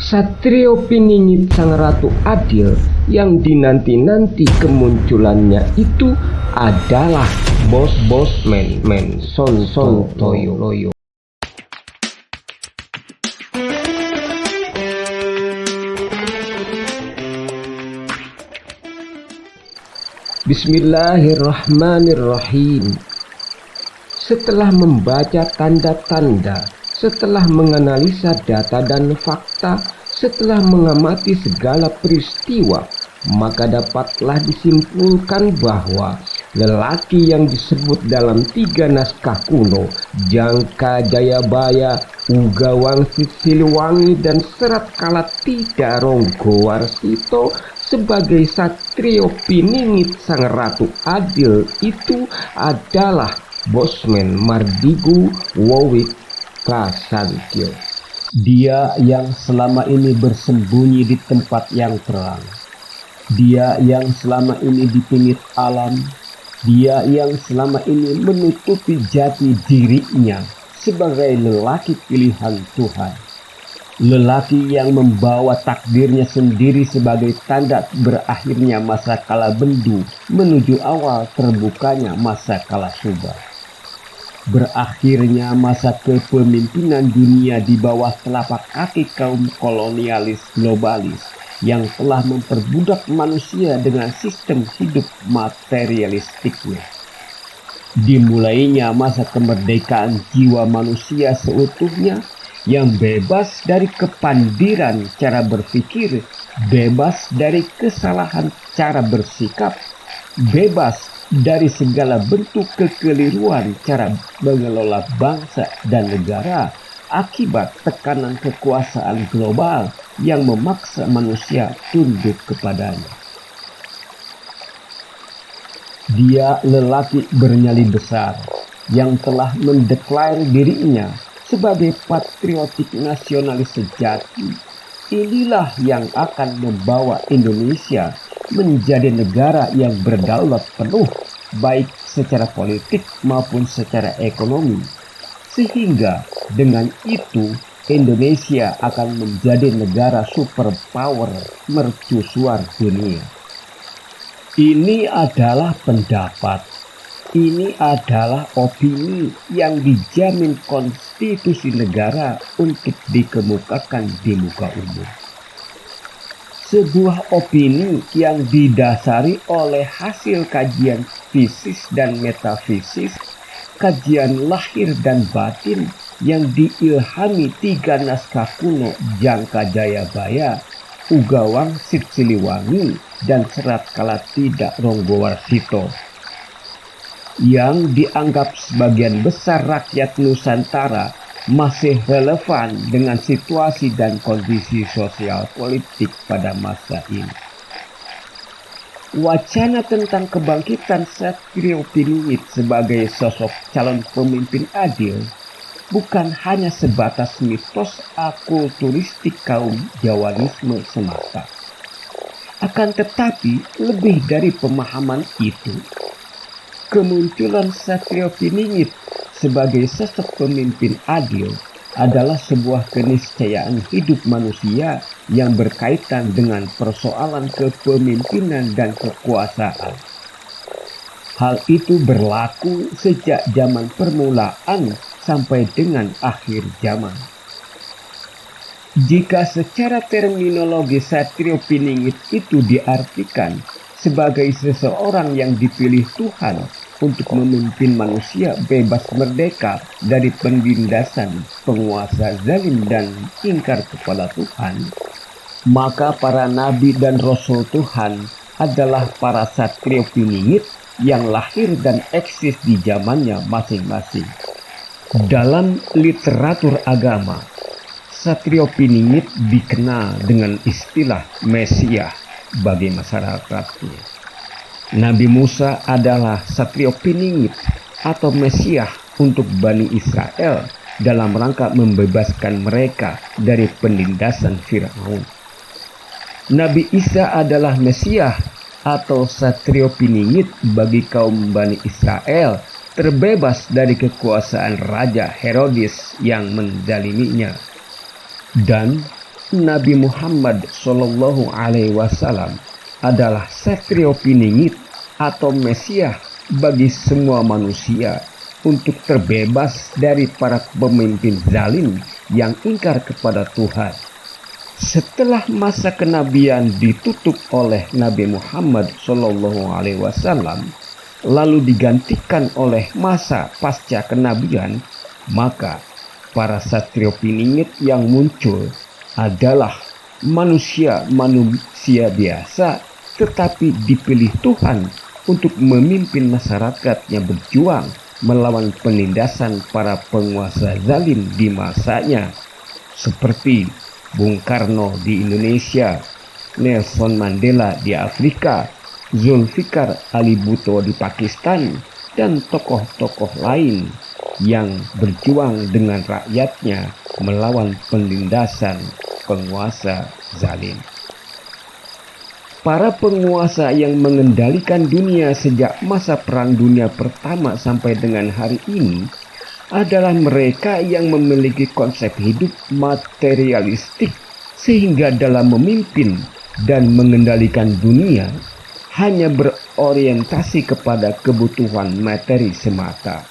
Satrio Piningit Sang Ratu Adil yang dinanti-nanti kemunculannya itu adalah bos men Son Toyo. Bismillahirrahmanirrahim. Setelah membaca tanda-tanda, setelah menganalisa data dan fakta, setelah mengamati segala peristiwa, maka dapatlah disimpulkan bahwa lelaki yang disebut dalam 3 naskah kuno, Jangka Jayabaya, Uga Wangsit Siliwangi, dan Serat Kalatida Ronggowarsito sebagai Satrio Piningit Sang Ratu Adil itu adalah Bosman Mardigu Wowik Prasantyo. Dia yang selama ini bersembunyi di tempat yang terang. Dia yang selama ini dipingit alam. Dia yang selama ini menutupi jati dirinya sebagai lelaki pilihan Tuhan. Lelaki yang membawa takdirnya sendiri sebagai tanda berakhirnya masa kala bendu menuju awal terbukanya masa kala subah. Berakhirnya masa kepemimpinan dunia di bawah telapak kaki kaum kolonialis globalis yang telah memperbudak manusia dengan sistem hidup materialistiknya. Dimulainya masa kemerdekaan jiwa manusia seutuhnya yang bebas dari kepandiran cara berpikir, bebas dari kesalahan cara bersikap, bebas dari segala bentuk kekeliruan cara mengelola bangsa dan negara akibat tekanan kekuasaan global yang memaksa manusia tunduk kepadanya. Dia lelaki bernyali besar yang telah mendeklarasi dirinya sebagai patriotik nasionalis sejati. Inilah yang akan membawa Indonesia menjadi negara yang berdaulat penuh, baik secara politik maupun secara ekonomi. Sehingga dengan itu Indonesia akan menjadi negara superpower mercusuar dunia. Ini adalah pendapat, ini adalah opini yang dijamin konstitusi negara untuk dikemukakan di muka umum. Sebuah opini yang didasari oleh hasil kajian fisis dan metafisis, kajian lahir dan batin yang diilhami 3 naskah kuno Jangka Jayabaya, Uga Wangsit Siliwangi, dan Serat Kalatida Ronggowarsito, yang dianggap sebagian besar rakyat Nusantara masih relevan dengan situasi dan kondisi sosial politik pada masa ini. Wacana tentang kebangkitan Satrio Piningit sebagai sosok calon pemimpin adil bukan hanya sebatas mitos akulturistik kaum Jawanisme semata. Akan tetapi lebih dari pemahaman itu, kemunculan Satrio Piningit sebagai sosok pemimpin adil adalah sebuah keniscayaan hidup manusia yang berkaitan dengan persoalan kepemimpinan dan kekuasaan. Hal itu berlaku sejak zaman permulaan sampai dengan akhir zaman. Jika secara terminologi Satrio Piningit itu diartikan sebagai seseorang yang dipilih Tuhan untuk memimpin manusia bebas merdeka dari penindasan penguasa zalim dan ingkar kepada Tuhan, maka para nabi dan rasul Tuhan adalah para Satrio Piningit yang lahir dan eksis di zamannya masing-masing. Dalam literatur agama, Satrio Piningit dikenal dengan istilah Mesias bagi masyarakatnya. Nabi Musa adalah Satrio Piningit atau Mesias untuk Bani Israel dalam rangka membebaskan mereka dari penindasan Firaun. Nabi Isa adalah Mesias atau Satrio Piningit bagi kaum Bani Israel terbebas dari kekuasaan Raja Herodes yang menzaliminya. Dan Nabi Muhammad Shallallahu Alaihi Wasallam adalah Satrio Piningit atau Mesias bagi semua manusia untuk terbebas dari para pemimpin zalim yang ingkar kepada Tuhan. Setelah masa kenabian ditutup oleh Nabi Muhammad Shallallahu Alaihi Wasallam, lalu digantikan oleh masa pasca kenabian, maka para Satrio Piningit yang muncul adalah manusia biasa, tetapi dipilih Tuhan untuk memimpin masyarakat yang berjuang melawan penindasan para penguasa zalim di masanya, seperti Bung Karno di Indonesia, Nelson Mandela di Afrika, Zulfikar Ali Bhutto di Pakistan, dan tokoh-tokoh lain yang berjuang dengan rakyatnya melawan penindasan penguasa zalim. Para penguasa yang mengendalikan dunia sejak masa Perang Dunia Pertama sampai dengan hari ini adalah mereka yang memiliki konsep hidup materialistik, sehingga dalam memimpin dan mengendalikan dunia hanya berorientasi kepada kebutuhan materi semata.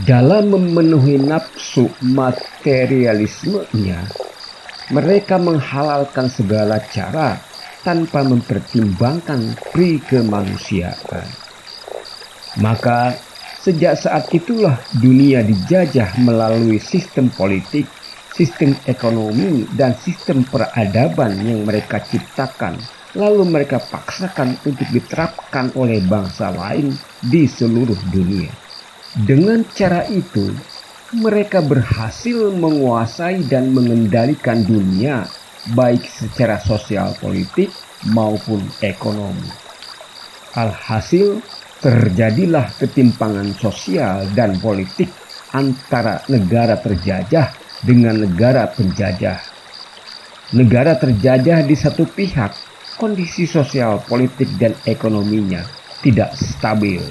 Dalam memenuhi nafsu materialismenya, mereka menghalalkan segala cara tanpa mempertimbangkan pri kemanusiaan. Maka sejak saat itulah dunia dijajah melalui sistem politik, sistem ekonomi, dan sistem peradaban yang mereka ciptakan, lalu mereka paksakan untuk diterapkan oleh bangsa lain di seluruh dunia. Dengan cara itu, mereka berhasil menguasai dan mengendalikan dunia, baik secara sosial politik maupun ekonomi. Alhasil, terjadilah ketimpangan sosial dan politik antara negara terjajah dengan negara penjajah. Negara terjajah di satu pihak, kondisi sosial, politik, dan ekonominya tidak stabil.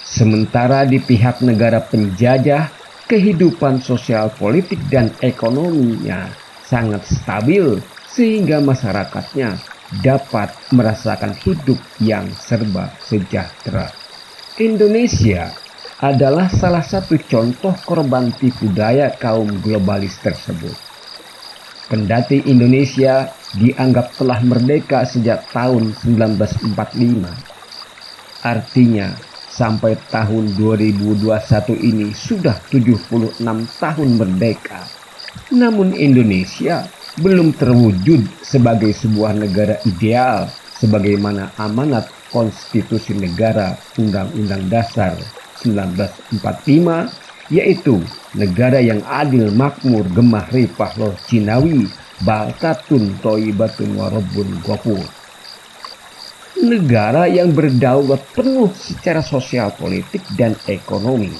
Sementara di pihak negara penjajah, kehidupan sosial, politik, dan ekonominya sangat stabil sehingga masyarakatnya dapat merasakan hidup yang serba sejahtera. Indonesia adalah salah satu contoh korban tipu daya kaum globalis tersebut. Kendati Indonesia dianggap telah merdeka sejak tahun 1945, artinya sampai tahun 2021 ini sudah 76 tahun merdeka. Namun Indonesia belum terwujud sebagai sebuah negara ideal sebagaimana amanat konstitusi negara Undang-Undang Dasar 1945, yaitu negara yang adil, makmur, gemah, ripah, loh, Cinawi, baltatun, toibatun, warobun, gopur. Negara yang berdaulat penuh secara sosial, politik, dan ekonomi.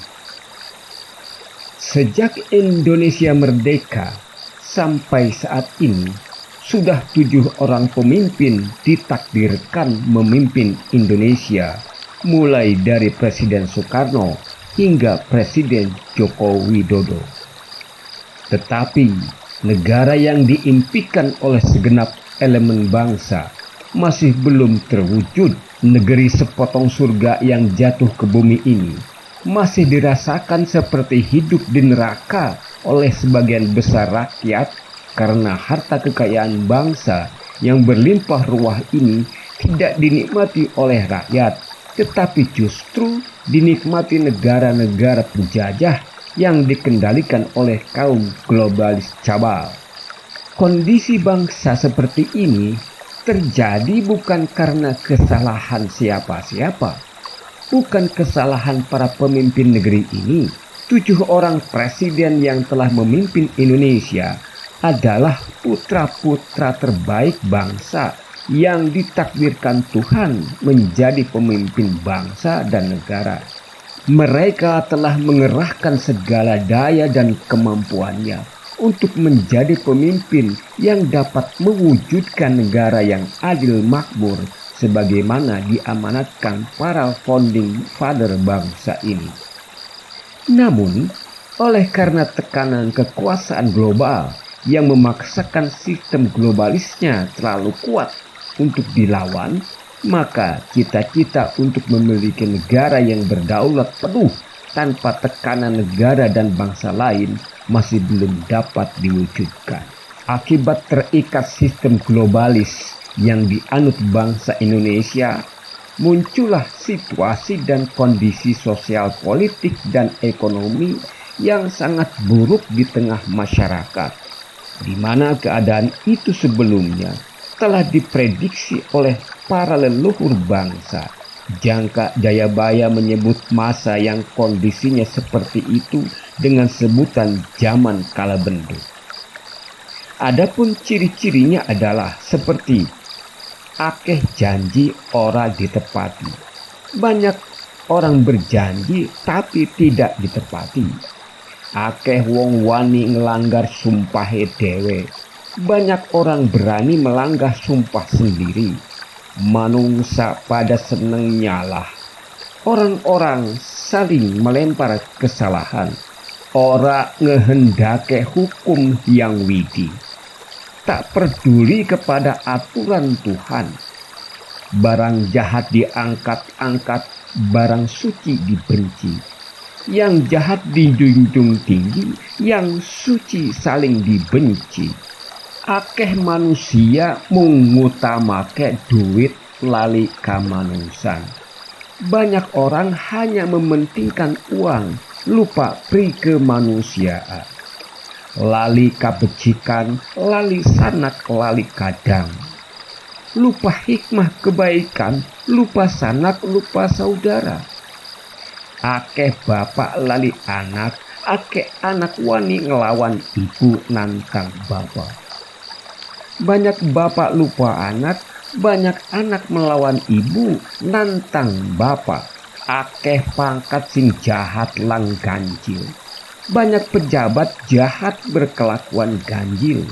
Sejak Indonesia merdeka sampai saat ini, sudah 7 orang pemimpin ditakdirkan memimpin Indonesia, mulai dari Presiden Soekarno hingga Presiden Joko Widodo. Tetapi negara yang diimpikan oleh segenap elemen bangsa masih belum terwujud. Negeri sepotong surga yang jatuh ke bumi ini masih dirasakan seperti hidup di neraka oleh sebagian besar rakyat, karena harta kekayaan bangsa yang berlimpah ruah ini tidak dinikmati oleh rakyat, tetapi justru dinikmati negara-negara penjajah yang dikendalikan oleh kaum globalis cabal. Kondisi bangsa seperti ini terjadi bukan karena kesalahan siapa-siapa, bukan kesalahan para pemimpin negeri ini. 7 orang presiden yang telah memimpin Indonesia adalah putra-putra terbaik bangsa yang ditakdirkan Tuhan menjadi pemimpin bangsa dan negara. Mereka telah mengerahkan segala daya dan kemampuannya untuk menjadi pemimpin yang dapat mewujudkan negara yang adil, makmur, sebagaimana diamanatkan para founding father bangsa ini. Namun, oleh karena tekanan kekuasaan global yang memaksakan sistem globalisnya terlalu kuat untuk dilawan, maka cita-cita untuk memiliki negara yang berdaulat penuh tanpa tekanan negara dan bangsa lain masih belum dapat diwujudkan. Akibat terikat sistem globalis yang dianut bangsa Indonesia, muncullah situasi dan kondisi sosial politik dan ekonomi yang sangat buruk di tengah masyarakat, di mana keadaan itu sebelumnya telah diprediksi oleh para leluhur bangsa. Jangka Jayabaya menyebut masa yang kondisinya seperti itu dengan sebutan zaman kalabendu. Adapun ciri-cirinya adalah seperti akeh janji ora ditepati. Banyak orang berjanji tapi tidak ditepati. Akeh wong wani ngelanggar sumpahe dhewe. Banyak orang berani melanggar sumpah sendiri. Manungsa pada seneng nyalah. Orang-orang saling melempar kesalahan. Ora ngehendake hukum yang widi. Tak peduli kepada aturan Tuhan. Barang jahat diangkat-angkat, barang suci dibenci. Yang jahat dijunjung tinggi, yang suci saling dibenci. Akeh manusia mengutamake duit lali kamanusan. Banyak orang hanya mementingkan uang, lupa pri kemanusiaan. Lali kabecikan, lali sanak, lali kadang. Lupa hikmah kebaikan, lupa sanak, lupa saudara. Akeh bapak lali anak, akeh anak wani ngelawan ibu nantang bapak. Banyak bapak lupa anak, banyak anak melawan ibu nantang bapak. Akeh pangkat sing jahat lang ganjil. Banyak pejabat jahat berkelakuan ganjil.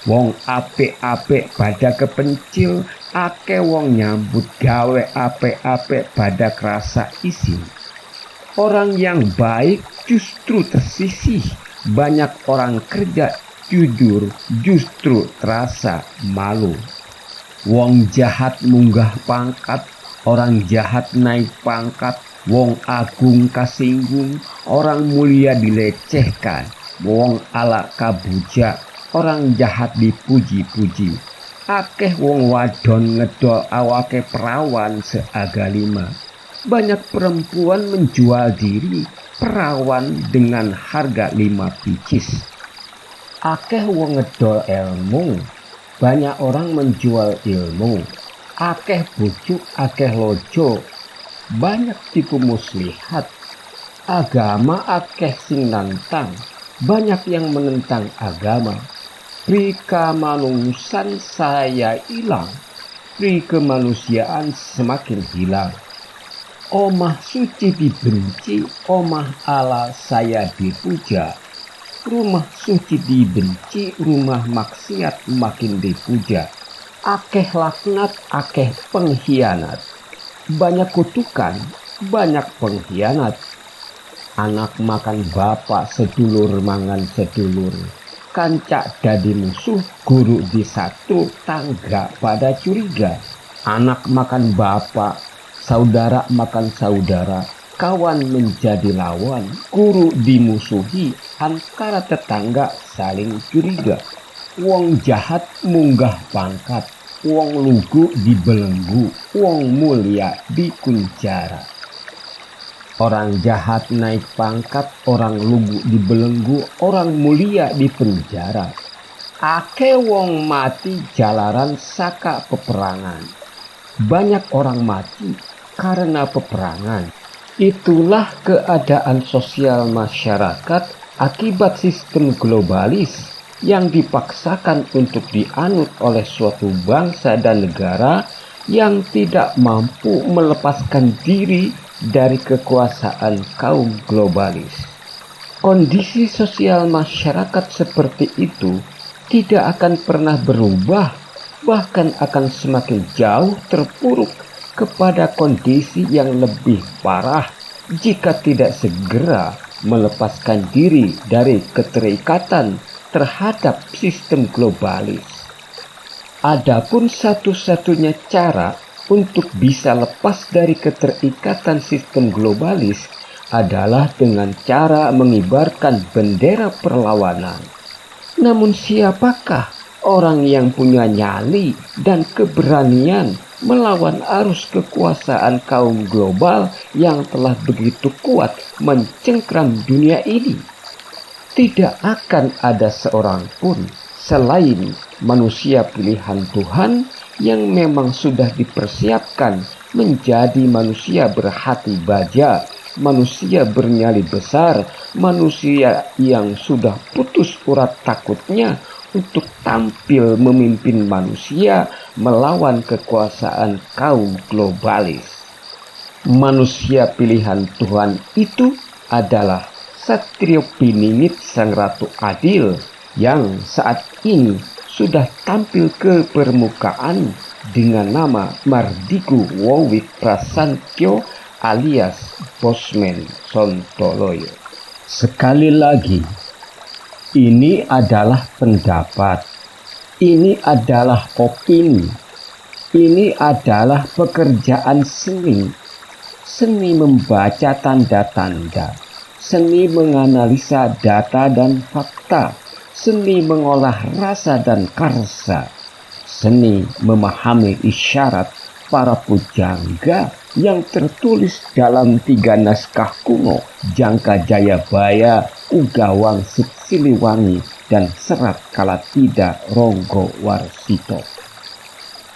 Wong apik-apik pada kepencil, akeh wong nyambut gawe apik-apik pada kerasa isin. Orang yang baik justru tersisih, banyak orang kerja jujur justru terasa malu. Wong jahat munggah pangkat, orang jahat naik pangkat, wong agung kasinggung, orang mulia dilecehkan, wong ala kabujak, orang jahat dipuji-puji. Akeh wong wadon ngedol awake perawan seagalima. Banyak perempuan menjual diri perawan dengan harga 5 picis. Akeh wong ngedol ilmu, banyak orang menjual ilmu. Akeh bujuk, akeh lojo, banyak tipu muslihat. Agama akeh sing nantang, banyak yang menentang agama. Pri kamanusan saya hilang, pri kemanusiaan semakin hilang. Omah suci dibenci, omah Allah saya dipuja. Rumah suci dibenci, rumah maksiat makin dipuja. Akeh laknat, akeh pengkhianat. Banyak kutukan, banyak pengkhianat. Anak makan bapak, sedulur mangan sedulur. Kancak dadi musuh, guru disatu, tangga pada curiga. Anak makan bapak, saudara makan saudara. Kawan menjadi lawan, guru dimusuhi, antara tetangga saling curiga. Wong jahat munggah pangkat, wong lugu dibelenggu, wong mulia dikunjara. Orang jahat naik pangkat, orang lugu dibelenggu, orang mulia dipenjara. Ake wong mati jalaran saka peperangan. Banyak orang mati karena peperangan. Itulah keadaan sosial masyarakat akibat sistem globalis yang dipaksakan untuk dianut oleh suatu bangsa dan negara yang tidak mampu melepaskan diri dari kekuasaan kaum globalis. Kondisi sosial masyarakat seperti itu tidak akan pernah berubah, bahkan akan semakin jauh terpuruk kepada kondisi yang lebih parah jika tidak segera melepaskan diri dari keterikatan terhadap sistem globalis. Adapun satu-satunya cara untuk bisa lepas dari keterikatan sistem globalis adalah dengan cara mengibarkan bendera perlawanan. Namun siapakah orang yang punya nyali dan keberanian melawan arus kekuasaan kaum global yang telah begitu kuat mencengkram dunia ini? Tidak akan ada seorang pun selain manusia pilihan Tuhan yang memang sudah dipersiapkan menjadi manusia berhati baja, manusia bernyali besar, manusia yang sudah putus urat takutnya untuk tampil memimpin manusia melawan kekuasaan kaum globalis. Manusia pilihan Tuhan itu adalah Satrio Piningit Sang Ratu Adil yang saat ini sudah tampil ke permukaan dengan nama Mardigu Wowik Prasantyo alias Bosman Sontoloyo. Sekali lagi, ini adalah pendapat, ini adalah opini, ini adalah pekerjaan seni. Seni membaca tanda-tanda, seni menganalisa data dan fakta, seni mengolah rasa dan karsa, seni memahami isyarat para pujangga yang tertulis dalam 3 naskah kuno, Jangka Jayabaya, Ugawang Siliwangi, dan Serat Kalatida Ronggo Warsito.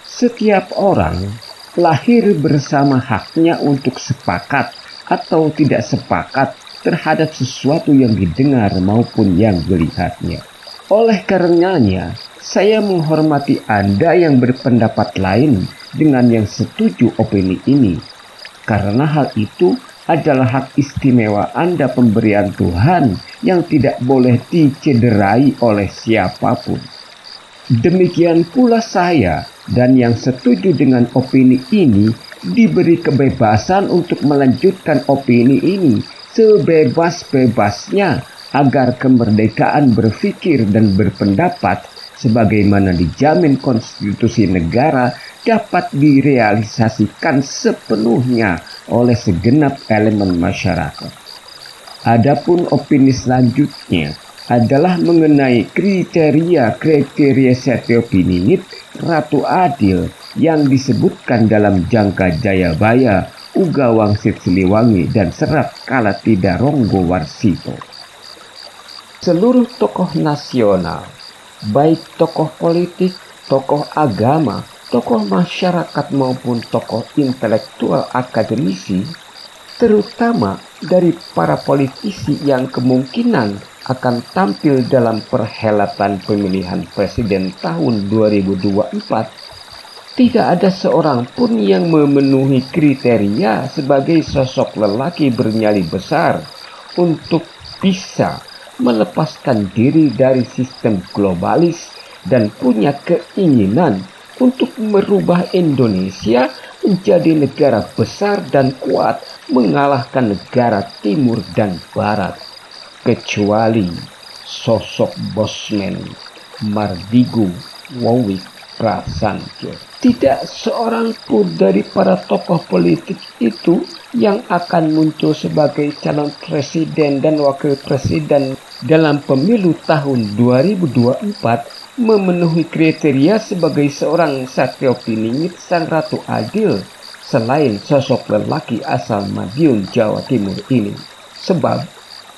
Setiap orang lahir bersama haknya untuk sepakat atau tidak sepakat terhadap sesuatu yang didengar maupun yang dilihatnya. Oleh karenanya, saya menghormati Anda yang berpendapat lain dengan yang setuju opini ini, karena hal itu adalah hak istimewa Anda, pemberian Tuhan yang tidak boleh dicederai oleh siapapun. Demikian pula saya dan yang setuju dengan opini ini diberi kebebasan untuk melanjutkan opini ini sebebas-bebasnya agar kemerdekaan berpikir dan berpendapat sebagaimana dijamin konstitusi negara dapat direalisasikan sepenuhnya oleh segenap elemen masyarakat. Adapun opini selanjutnya adalah mengenai kriteria Satrio Piningit Ratu Adil yang disebutkan dalam Jangka Jayabaya, Ugawang Siliwangi, dan Serat Kalatida Ronggo Warsito. Seluruh tokoh nasional, baik tokoh politik, tokoh agama, tokoh masyarakat maupun tokoh intelektual akademisi, terutama dari para politisi yang kemungkinan akan tampil dalam perhelatan pemilihan presiden tahun 2024, tidak ada seorang pun yang memenuhi kriteria sebagai sosok lelaki bernyali besar untuk bisa melepaskan diri dari sistem globalis dan punya keinginan untuk merubah Indonesia menjadi negara besar dan kuat mengalahkan negara timur dan barat, kecuali sosok Bosman Mardigu Wowik Prasantyo. Tidak seorang pun dari para tokoh politik itu yang akan muncul sebagai calon presiden dan wakil presiden dalam pemilu tahun 2024 memenuhi kriteria sebagai seorang Satrio Piningit Sang Ratu Adil selain sosok lelaki asal Madiun, Jawa Timur ini. Sebab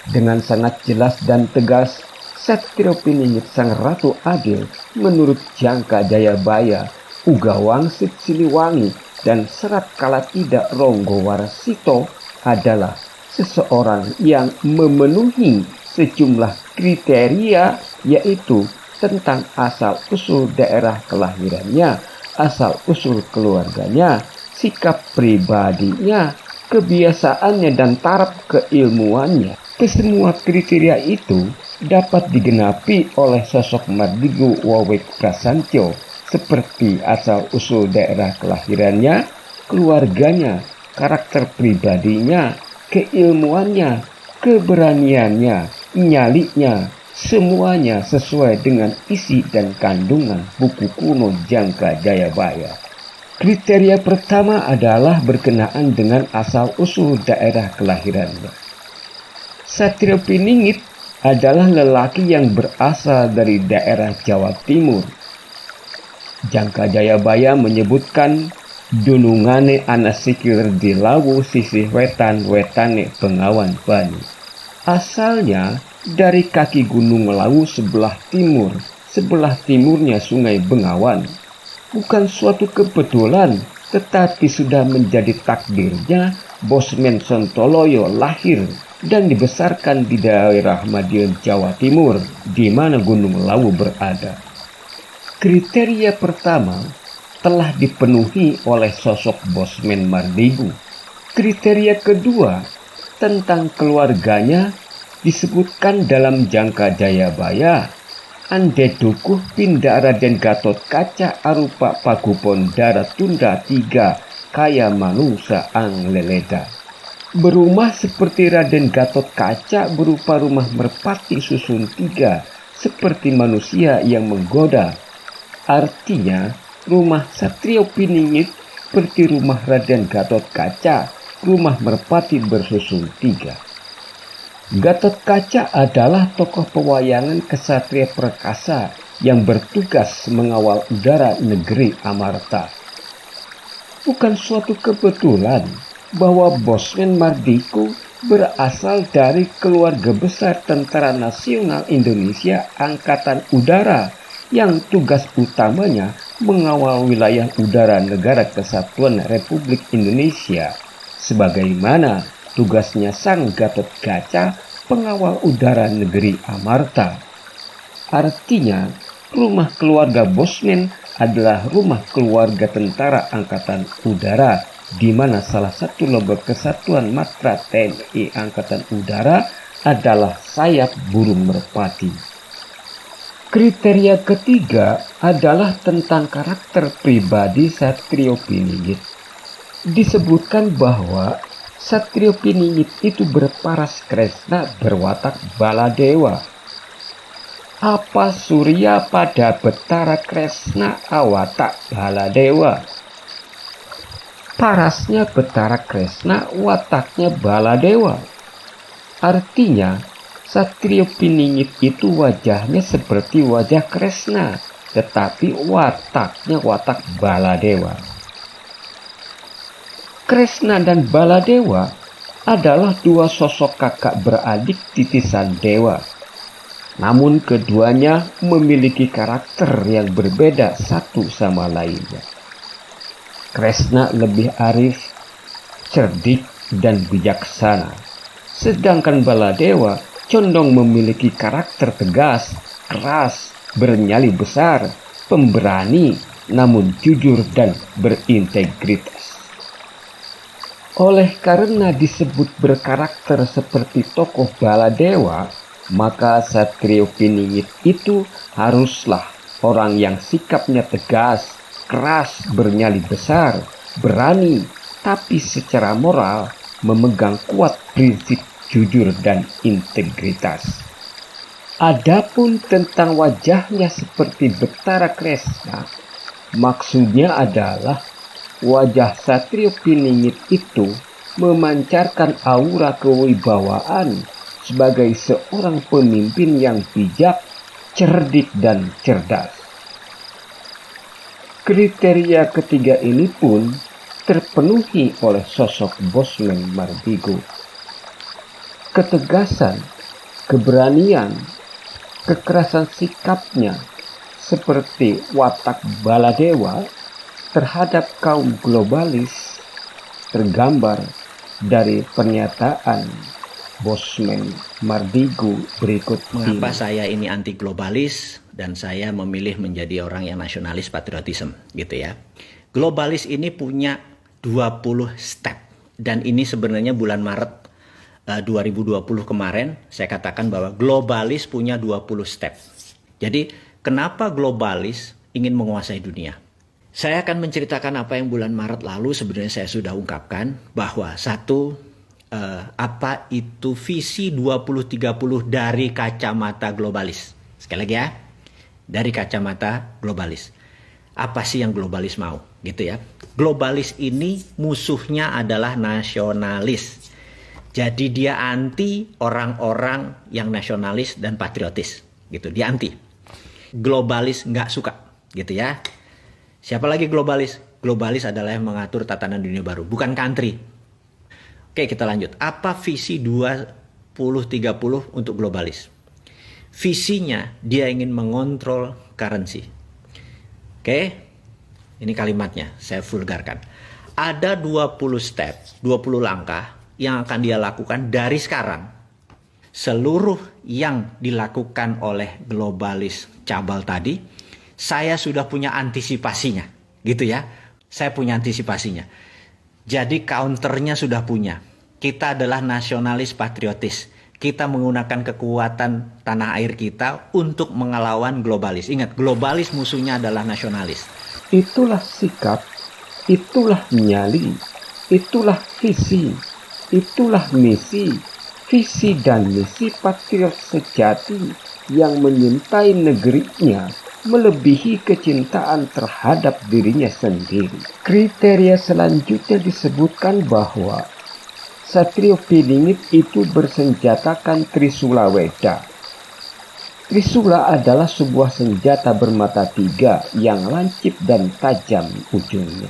dengan sangat jelas dan tegas, Satrio Piningit Sang Ratu Adil menurut Jangka Jayabaya, Ugawang Siliwangi, dan Serat Kalatida Ronggo Warsito adalah seseorang yang memenuhi sejumlah kriteria, yaitu tentang asal-usul daerah kelahirannya, asal-usul keluarganya, sikap pribadinya, kebiasaannya, dan taraf keilmuannya. Kesemua kriteria itu dapat digenapi oleh sosok Mardigu Wowik Prasantyo, seperti asal-usul daerah kelahirannya, keluarganya, karakter pribadinya, keilmuannya, keberaniannya, nyalinya, Semuanya sesuai dengan isi dan kandungan buku kuno Jangka Jayabaya. Kriteria pertama adalah berkenaan dengan asal-usul daerah kelahirannya. Satrio Piningit adalah lelaki yang berasal dari daerah Jawa Timur. Jangka Jayabaya menyebutkan dunungane ana sikir di Lawu sisih wetan-wetane Bengawan Bani. Asalnya dari kaki Gunung Lawu sebelah timurnya Sungai Bengawan. Bukan suatu kebetulan, tetapi sudah menjadi takdirnya Bosmen Sontoloyo lahir dan dibesarkan di daerah Madiun, Jawa Timur, di mana Gunung Lawu berada. Kriteria pertama telah dipenuhi oleh sosok Bosmen Mardigu. Kriteria kedua tentang keluarganya disebutkan dalam Jangka Jayabaya. Ande dukuh pindah Raden Gatot Kaca arupa Pagupondara Tunda 3 kaya manusa ang leleda. Berumah seperti Raden Gatot Kaca berupa rumah merpati susun 3 seperti manusia yang menggoda. Artinya rumah Satrio Piningit seperti rumah Raden Gatot Kaca, rumah merpati bersusun 3. Gatot Kaca adalah tokoh pewayangan kesatria perkasa yang bertugas mengawal udara negeri Amarta. Bukan suatu kebetulan bahwa Bosmen Mardigu berasal dari keluarga besar Tentara Nasional Indonesia Angkatan Udara yang tugas utamanya mengawal wilayah udara Negara Kesatuan Republik Indonesia, sebagaimana tugasnya Sang Gatot Kaca pengawal udara negeri Amarta. Artinya, rumah keluarga Bosmen adalah rumah keluarga tentara angkatan udara, di mana salah satu logo kesatuan matra TNI Angkatan Udara adalah sayap burung merpati. Kriteria ketiga adalah tentang karakter pribadi Satrio Piningit. Disebutkan bahwa Satrio Piningit itu berparas kresna berwatak baladewa. Apa surya pada betara kresna awatak baladewa. Parasnya betara kresna wataknya baladewa. Artinya Satrio Piningit itu wajahnya seperti wajah kresna, tetapi wataknya watak baladewa. Kresna dan Baladewa adalah dua sosok kakak beradik titisan dewa. Namun keduanya memiliki karakter yang berbeda satu sama lainnya. Kresna lebih arif, cerdik, dan bijaksana. Sedangkan Baladewa condong memiliki karakter tegas, keras, bernyali besar, pemberani, namun jujur dan berintegritas. Oleh karena disebut berkarakter seperti tokoh Baladewa, maka Satrio Piningit itu haruslah orang yang sikapnya tegas, keras, bernyali besar, berani, tapi secara moral memegang kuat prinsip jujur dan integritas. Adapun tentang wajahnya seperti betara kresna, maksudnya adalah wajah Satrio Piningit itu memancarkan aura kewibawaan sebagai seorang pemimpin yang bijak, cerdik, dan cerdas. Kriteria ketiga ini pun terpenuhi oleh sosok Bosmen Mardigu. Ketegasan, keberanian, kekerasan sikapnya seperti watak Baladewa terhadap kaum globalis tergambar dari pernyataan Bosmen Mardigu berikut ini. Mengapa saya ini anti globalis dan saya memilih menjadi orang yang nasionalis patriotisme gitu ya. Globalis ini punya 20 step dan ini sebenarnya bulan Maret 2020 kemarin saya katakan bahwa globalis punya 20 step. Jadi kenapa globalis ingin menguasai dunia? Saya akan menceritakan apa yang bulan Maret lalu sebenarnya saya sudah ungkapkan bahwa satu, apa itu visi 2030 dari kacamata globalis. Sekali lagi ya, dari kacamata globalis. Apa sih yang globalis mau? Gitu ya. Globalis ini musuhnya adalah nasionalis. Jadi dia anti orang-orang yang nasionalis dan patriotis. Gitu, dia anti. Globalis nggak suka. Gitu ya. Siapa lagi globalis? Globalis adalah yang mengatur tatanan dunia baru, bukan country. Oke, kita lanjut. Apa visi 2030 untuk globalis? Visinya dia ingin mengontrol currency. Oke, ini kalimatnya, saya vulgarkan. Ada 20 step, 20 langkah yang akan dia lakukan dari sekarang. Seluruh yang dilakukan oleh globalis cabal tadi, saya sudah punya antisipasinya. Gitu ya, saya punya antisipasinya. Jadi counternya sudah punya. Kita adalah nasionalis patriotis. Kita menggunakan kekuatan tanah air kita untuk melawan globalis. Ingat, globalis musuhnya adalah nasionalis. Itulah sikap, itulah nyali, itulah visi, itulah misi. Visi dan misi patriot sejati yang menyintai negerinya melebihi kecintaan terhadap dirinya sendiri. Kriteria selanjutnya disebutkan bahwa Satrio Piningit itu bersenjatakan Trisula Weda. Trisula adalah sebuah senjata bermata tiga yang lancip dan tajam ujungnya.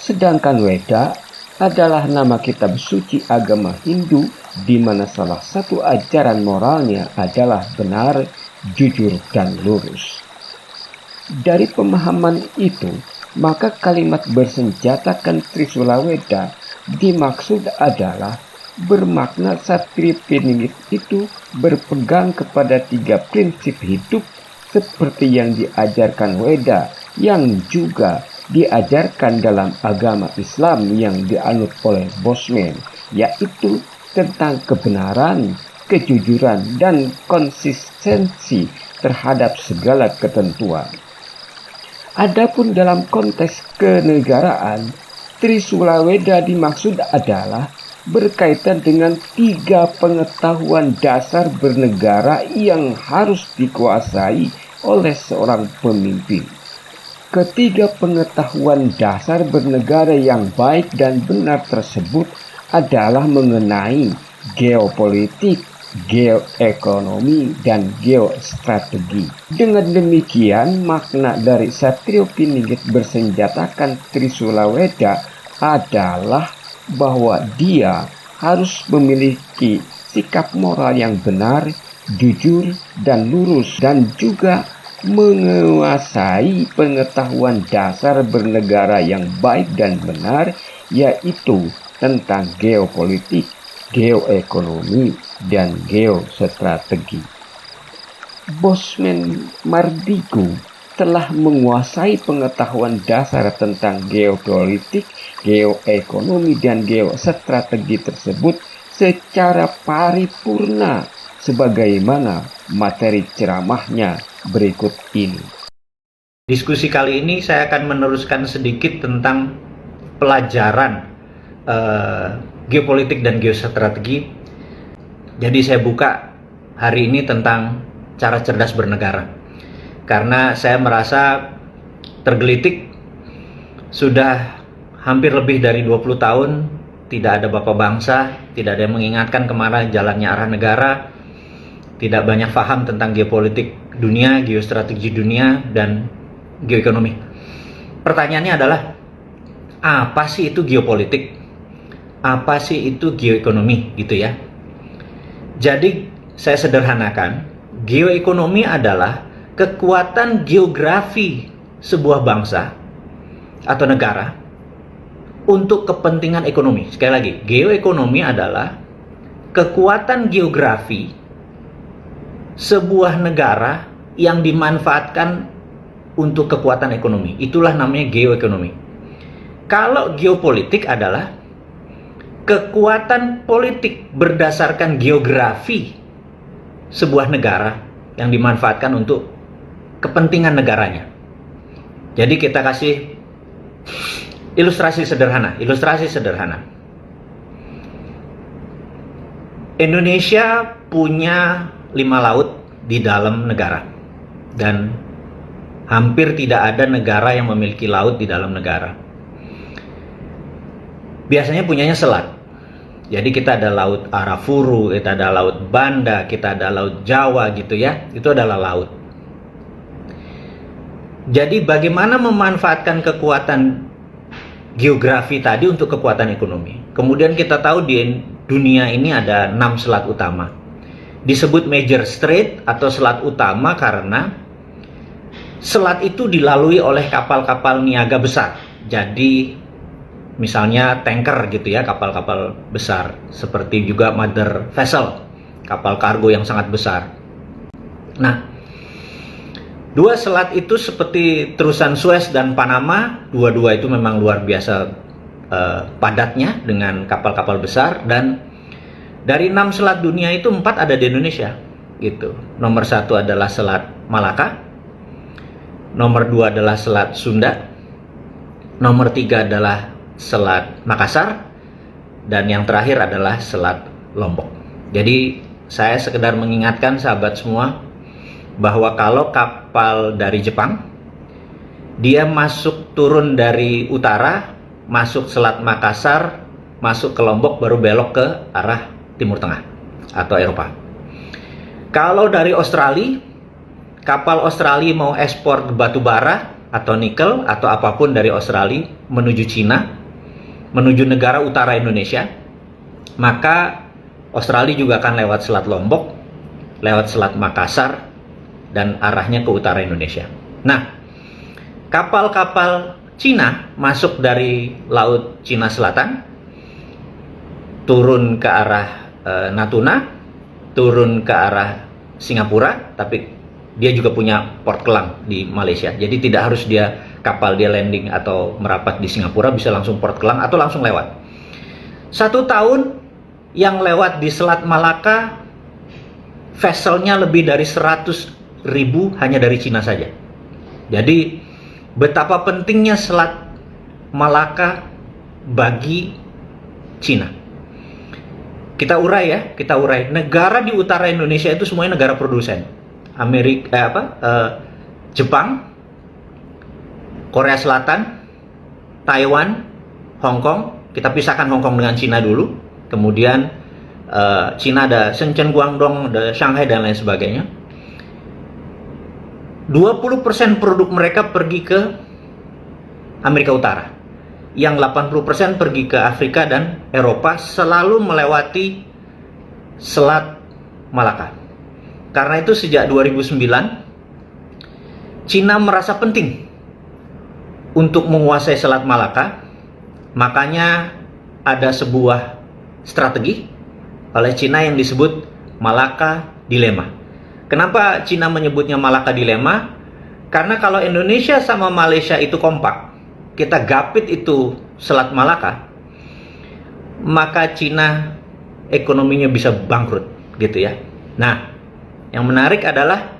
Sedangkan Weda adalah nama kitab suci agama Hindu di mana salah satu ajaran moralnya adalah benar, jujur, dan lurus. Dari pemahaman itu, maka kalimat bersenjatakan Trisula Weda dimaksud adalah bermakna Satrio Piningit itu berpegang kepada 3 prinsip hidup seperti yang diajarkan Weda yang juga diajarkan dalam agama Islam yang dianut oleh Bosman, yaitu tentang kebenaran, kejujuran, dan konsistensi terhadap segala ketentuan. Adapun dalam konteks kenegaraan, Trisula Weda dimaksud adalah berkaitan dengan 3 pengetahuan dasar bernegara yang harus dikuasai oleh seorang pemimpin. Ketiga pengetahuan dasar bernegara yang baik dan benar tersebut adalah mengenai geopolitik, geoekonomi, dan geostrategi. Dengan demikian, makna dari Satrio Piningit bersenjatakan Trisula Weda adalah bahwa dia harus memiliki sikap moral yang benar, jujur, dan lurus, dan juga menguasai pengetahuan dasar bernegara yang baik dan benar, yaitu tentang geopolitik, geoekonomi, dan geostrategi. Bosman Mardigu telah menguasai pengetahuan dasar tentang geopolitik, geoekonomi, dan geostrategi tersebut secara paripurna sebagaimana materi ceramahnya berikut ini. Diskusi kali ini saya akan meneruskan sedikit tentang pelajaran geopolitik dan geostrategi. Jadi saya buka hari ini tentang cara cerdas bernegara. Karena saya merasa tergelitik sudah hampir lebih dari 20 tahun tidak ada bapak bangsa, tidak ada yang mengingatkan kemana jalannya arah negara, tidak banyak paham tentang geopolitik dunia, geostrategi dunia, dan geoekonomi. Pertanyaannya adalah, apa sih itu geopolitik? Apa sih itu geoekonomi gitu ya? Jadi saya sederhanakan, geoekonomi adalah kekuatan geografi sebuah bangsa atau negara untuk kepentingan ekonomi. Sekali lagi, geoekonomi adalah kekuatan geografi sebuah negara yang dimanfaatkan untuk kekuatan ekonomi. Itulah namanya geoekonomi. Kalau geopolitik adalah kekuatan politik berdasarkan geografi sebuah negara yang dimanfaatkan untuk kepentingan negaranya. Jadi kita kasih ilustrasi sederhana. Indonesia punya 5 laut di dalam negara, dan hampir tidak ada negara yang memiliki laut di dalam negara. Biasanya punyanya selat. Jadi kita ada laut Arafuru, kita ada laut Banda, kita ada laut Jawa gitu ya. Itu adalah laut. Jadi bagaimana memanfaatkan kekuatan geografi tadi untuk kekuatan ekonomi. Kemudian kita tahu di dunia ini ada 6 selat utama. Disebut major strait atau selat utama karena selat itu dilalui oleh kapal-kapal niaga besar. Jadi misalnya tanker gitu ya, kapal-kapal besar, seperti juga mother vessel, kapal kargo yang sangat besar. Nah, 2 selat itu seperti terusan Suez dan Panama, dua-dua itu memang luar biasa padatnya dengan kapal-kapal besar, dan dari 6 selat dunia itu 4 ada di Indonesia gitu. Nomor 1 adalah Selat Malaka, nomor 2 adalah Selat Sunda, nomor 3 adalah Selat Makassar, dan yang terakhir adalah Selat Lombok. Jadi saya sekedar mengingatkan sahabat semua bahwa kalau kapal dari Jepang dia masuk turun dari utara, masuk Selat Makassar, masuk ke Lombok, baru belok ke arah Timur Tengah atau Eropa. Kalau dari Australia, kapal Australia mau ekspor batu bara atau nikel atau apapun dari Australia menuju Cina, menuju negara utara Indonesia, maka Australia juga akan lewat Selat Lombok, lewat Selat Makassar, dan arahnya ke utara Indonesia. Nah, kapal-kapal Cina masuk dari Laut Cina Selatan, turun ke arah Natuna, turun ke arah Singapura, tapi dia juga punya Port Kelang di Malaysia. Jadi tidak harus kapal dia landing atau merapat di Singapura, bisa langsung Port Kelang atau langsung lewat. 1 tahun yang lewat di Selat Malaka, vesselnya lebih dari 100.000 hanya dari Cina saja. Jadi betapa pentingnya Selat Malaka bagi Cina. Kita urai. Negara di utara Indonesia itu semuanya negara produsen. Jepang, Korea Selatan, Taiwan, Hong Kong. Kita pisahkan Hong Kong dengan Cina dulu. Kemudian Cina ada Shenzhen, Guangdong, ada Shanghai dan lain sebagainya. 20% produk mereka pergi ke Amerika Utara. Yang 80% pergi ke Afrika dan Eropa, selalu melewati Selat Malaka. Karena itu sejak 2009, Cina merasa penting untuk menguasai Selat Malaka. Makanya ada sebuah strategi oleh Cina yang disebut Malaka Dilema. Kenapa Cina menyebutnya Malaka Dilema? Karena kalau Indonesia sama Malaysia itu kompak, kita gapit itu Selat Malaka, maka Cina ekonominya bisa bangkrut gitu ya. Nah, yang menarik adalah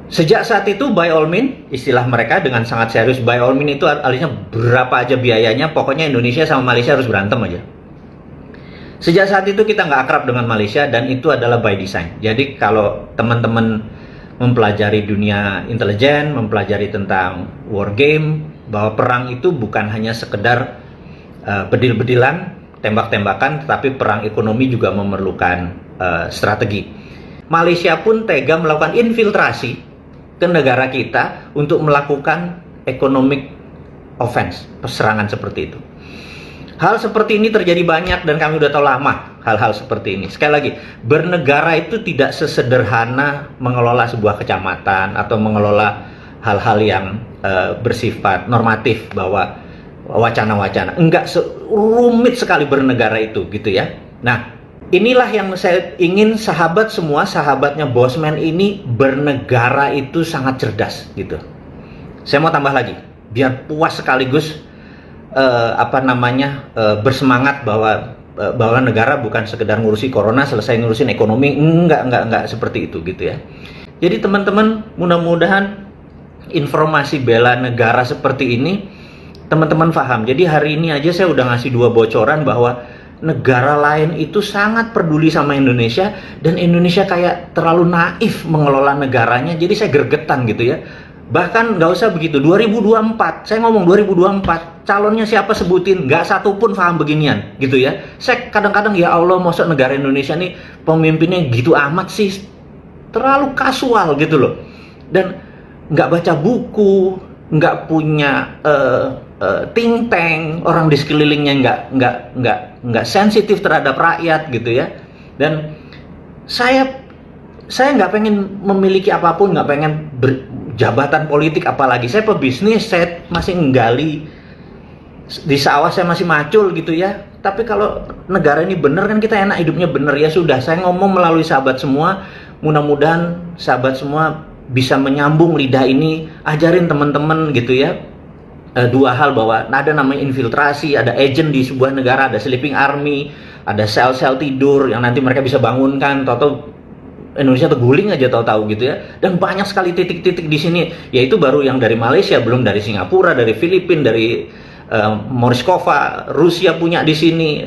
sejak saat itu by all means, istilah mereka dengan sangat serius, by all means itu artinya berapa aja biayanya, pokoknya Indonesia sama Malaysia harus berantem aja. Sejak saat itu kita nggak akrab dengan Malaysia, dan itu adalah by design. Jadi kalau teman-teman mempelajari dunia intelijen, mempelajari tentang war game, bahwa perang itu bukan hanya sekedar bedil-bedilan, tembak-tembakan, tetapi perang ekonomi juga memerlukan strategi. Malaysia pun tega melakukan infiltrasi ke negara kita untuk melakukan economic offense, serangan seperti itu. Hal seperti ini terjadi banyak dan kami udah tahu lama hal-hal seperti ini. Sekali lagi, bernegara itu tidak sesederhana mengelola sebuah kecamatan atau mengelola hal-hal yang bersifat normatif, bahwa wacana-wacana. Enggak, rumit sekali bernegara itu gitu ya. Nah, inilah yang saya ingin sahabat semua, sahabatnya Bosman ini bernegara itu sangat cerdas gitu. Saya mau tambah lagi, biar puas sekaligus bersemangat bahwa negara bukan sekedar ngurusi corona selesai ngurusin ekonomi, enggak seperti itu gitu ya. Jadi teman-teman, mudah-mudahan informasi bela negara seperti ini teman-teman paham. Jadi hari ini aja saya udah ngasih 2 bocoran bahwa negara lain itu sangat peduli sama Indonesia dan Indonesia kayak terlalu naif mengelola negaranya, jadi saya gregetan gitu ya. Bahkan nggak usah begitu, 2024, saya ngomong 2024, calonnya siapa sebutin, nggak satu pun paham beginian gitu ya. Saya kadang-kadang ya Allah, masa negara Indonesia nih pemimpinnya gitu amat sih, terlalu kasual gitu loh. Dan nggak baca buku, nggak punya think tank, orang di sekelilingnya nggak sensitif terhadap rakyat gitu ya. Dan saya nggak pengen memiliki apapun, nggak pengen jabatan politik apalagi. Saya pebisnis, saya masih nggali di sawah, saya masih macul gitu ya. Tapi kalau negara ini bener kan kita enak hidupnya bener, ya sudah. Saya ngomong melalui sahabat semua, mudah-mudahan sahabat semua bisa menyambung lidah ini, ajarin teman-teman gitu ya. Dua hal, bahwa ada namanya infiltrasi, ada agent di sebuah negara, ada sleeping army, ada sel-sel tidur yang nanti mereka bisa bangunkan, atau Indonesia terguling aja tahu-tahu gitu ya. Dan banyak sekali titik-titik di sini, yaitu baru yang dari Malaysia, belum dari Singapura, dari Filipina, dari Morskova, Rusia punya di sini.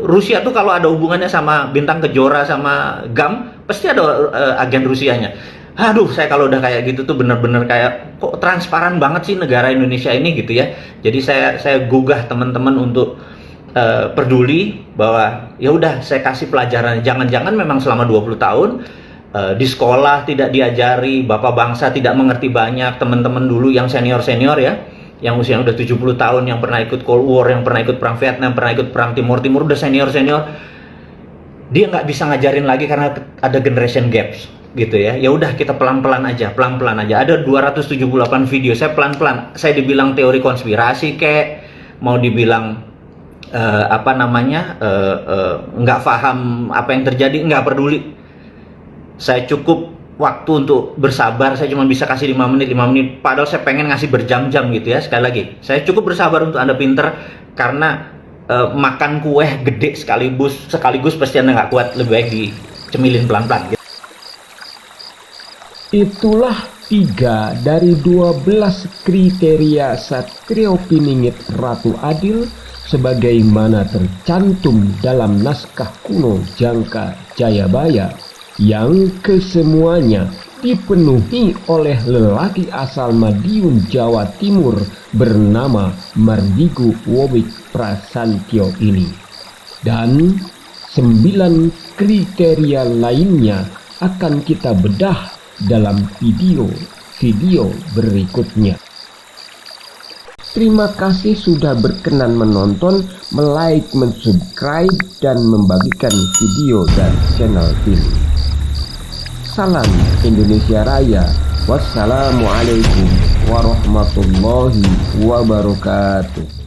Rusia tuh kalau ada hubungannya sama Bintang Kejora sama GAM, pasti ada agen Rusianya. Aduh, saya kalau udah kayak gitu tuh bener-bener kayak kok transparan banget sih negara Indonesia ini gitu ya. Jadi saya gugah teman-teman untuk peduli, bahwa ya udah saya kasih pelajaran. Jangan-jangan memang selama 20 tahun di sekolah tidak diajari, bapak bangsa tidak mengerti banyak. Teman-teman dulu yang senior-senior ya, yang usia udah 70 tahun, yang pernah ikut Cold War, yang pernah ikut perang Vietnam, pernah ikut perang Timur Timur, udah senior-senior, dia nggak bisa ngajarin lagi karena ada generation gaps gitu ya. Ya udah, kita pelan-pelan aja. Ada 278 video, saya pelan-pelan. Saya dibilang teori konspirasi kek, mau dibilang nggak paham apa yang terjadi, nggak peduli. Saya cukup waktu untuk bersabar, saya cuma bisa kasih 5 menit, padahal saya pengen ngasih berjam-jam gitu ya. Sekali lagi, saya cukup bersabar untuk Anda pinter, karena makan kue gede sekaligus pasti Anda nggak kuat, lebih baik dicemilin pelan-pelan gitu. Itulah 3 dari 12 kriteria Satrio Piningit Ratu Adil sebagaimana tercantum dalam naskah kuno Jangka Jayabaya, yang kesemuanya dipenuhi oleh lelaki asal Madiun, Jawa Timur bernama Mardigu Wowik Prasantyo ini. Dan 9 kriteria lainnya akan kita bedah dalam video berikutnya. Terima kasih sudah berkenan menonton, like, mensubscribe, dan membagikan video dari channel ini. Salam Indonesia Raya. Wassalamualaikum warahmatullahi wabarakatuh.